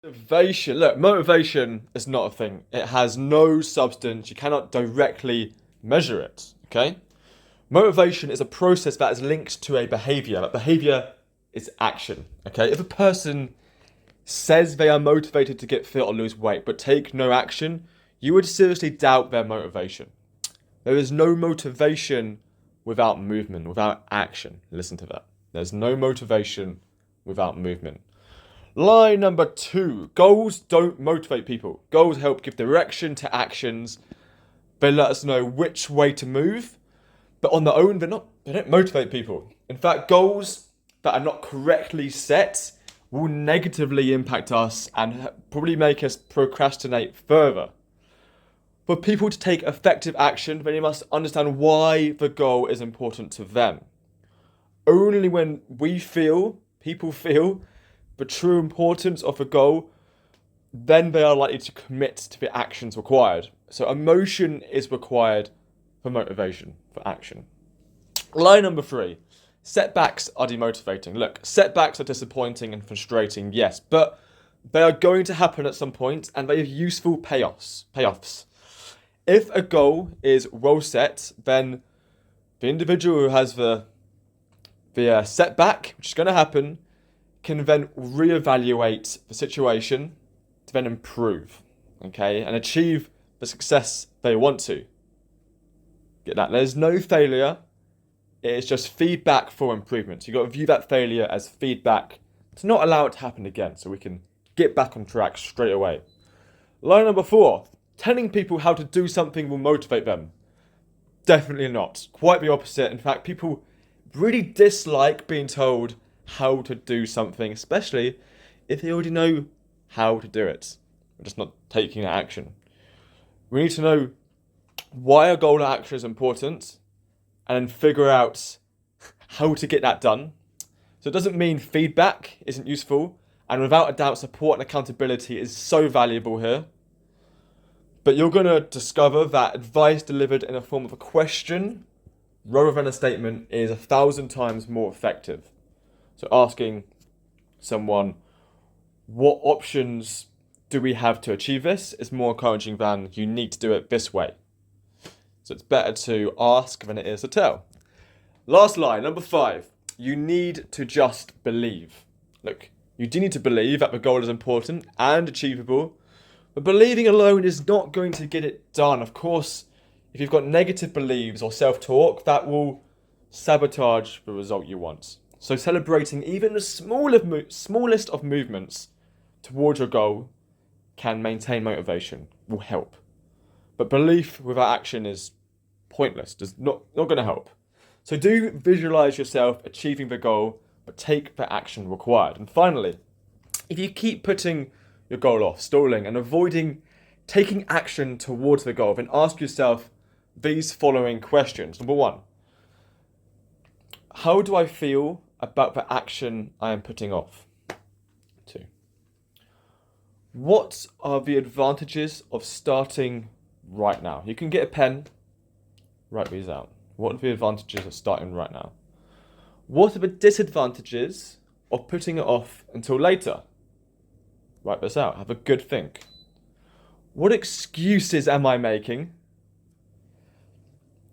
Motivation. Look, motivation is not a thing. It has no substance. You cannot directly measure it. Okay? Motivation is a process that is linked to a behavior. That behavior is action. Okay? If a person says they are motivated to get fit or lose weight but take no action, you would seriously doubt their motivation. There is no motivation without movement, without action. Listen to that. There's no motivation without movement. Line number 2. Goals don't motivate people. Goals help give direction to actions. They let us know which way to move. But on their own, they don't motivate people. In fact, goals that are not correctly set will negatively impact us and probably make us procrastinate further. For people to take effective action, they must understand why the goal is important to them. Only when people feel the true importance of a goal, then they are likely to commit to the actions required. So emotion is required for motivation, for action. Line number 3. Setbacks are demotivating. Look, setbacks are disappointing and frustrating, yes, but they are going to happen at some point and they have useful payoffs. If a goal is well set, then the individual who has the setback, which is going to happen, can then reevaluate the situation to then improve, okay, and achieve the success they want to. Get that? There's no failure. It's just feedback for improvement. So you've got to view that failure as feedback to not allow it to happen again so we can get back on track straight away. Line number 4. Telling people how to do something will motivate them. Definitely not. Quite the opposite. In fact, people really dislike being told how to do something, especially if they already know how to do it. We're just not taking action. We need to know why a goal or action is important and then figure out how to get that done. So it doesn't mean feedback isn't useful, and without a doubt, support and accountability is so valuable here. But you're going to discover that advice delivered in the form of a question rather than a statement is 1,000 times more effective. So asking someone, what options do we have to achieve this, is more encouraging than you need to do it this way. So it's better to ask than it is to tell. Last line, number 5. You need to just believe. Look, you do need to believe that the goal is important and achievable, but believing alone is not going to get it done. Of course, if you've got negative beliefs or self-talk, that will sabotage the result you want. So celebrating even the smallest of movements towards your goal can maintain motivation, will help. But belief without action is pointless, does not going to help. So do visualize yourself achieving the goal, but take the action required. And finally, if you keep putting your goal off, stalling, and avoiding taking action towards the goal, then ask yourself these following questions. Number 1, how do I feel about the action I am putting off? 2, what are the advantages of starting right now? You can get a pen, write these out. What are the advantages of starting right now? What are the disadvantages of putting it off until later? Write this out. Have a good think. What excuses am I making?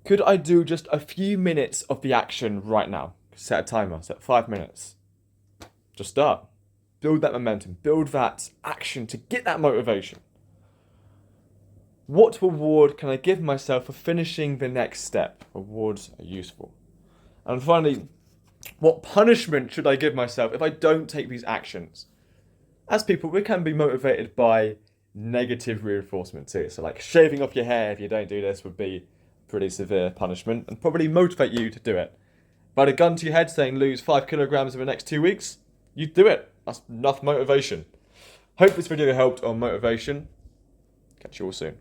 Could I do just a few minutes of the action right now? Set a timer, set 5 minutes. Just start. Build that momentum, build that action to get that motivation. What reward can I give myself for finishing the next step? Rewards are useful. And finally, what punishment should I give myself if I don't take these actions? As people, we can be motivated by negative reinforcement too. So like shaving off your hair if you don't do this would be pretty severe punishment and probably motivate you to do it. But a gun to your head saying lose 5 kilograms in the next 2 weeks, you'd do it. That's enough motivation. Hope this video helped on motivation. Catch you all soon.